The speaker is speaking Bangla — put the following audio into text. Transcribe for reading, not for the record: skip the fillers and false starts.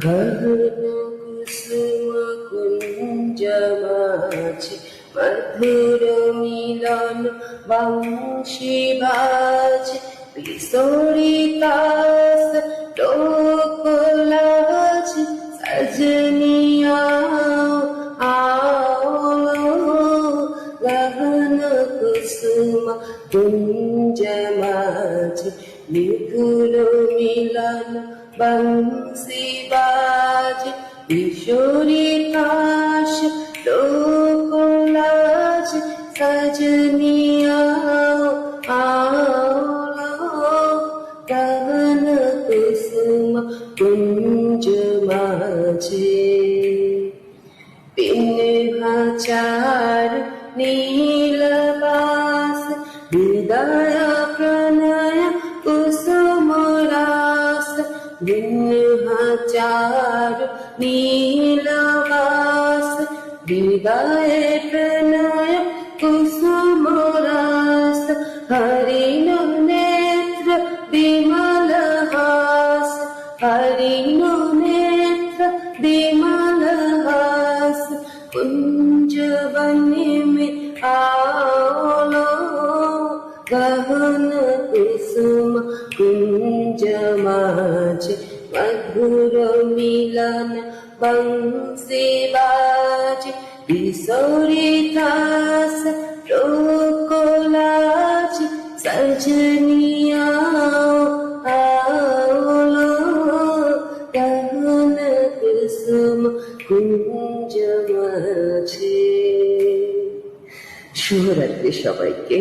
গগন কুসুম কুঞ্জ মাঝে মধুর মিলন বংশী বাজে বিসরিতাস লোকলাজ সজনিয়া গগন কুসুম কুঞ্জ মাঝে মধুর মিলন বংশী বাজে বিসরিতাস লোকলাজ সজনিয়া গগন কুসুম কুঞ্জ মাঝে বিন্ধ্যাচল নীলবাস হৃদয় প্রণয় কুসুম রাস বিন্ধ্যাচল নীলবাস হৃদয় প্রণয় কুসুম রাস হরিণ নেত্র বিমল হাস হরিণ নেত্র বিমল হাস কুঞ্জ বনে में आओ গগন কুসুম কুঞ্জ মাঝে মধুর মিলন বংশী বাজে বিসরিতাস লোকলাজ সজনিয়া গগন কুসুম কুঞ্জ মাঝে। শুভরাত্রি সবাইকে।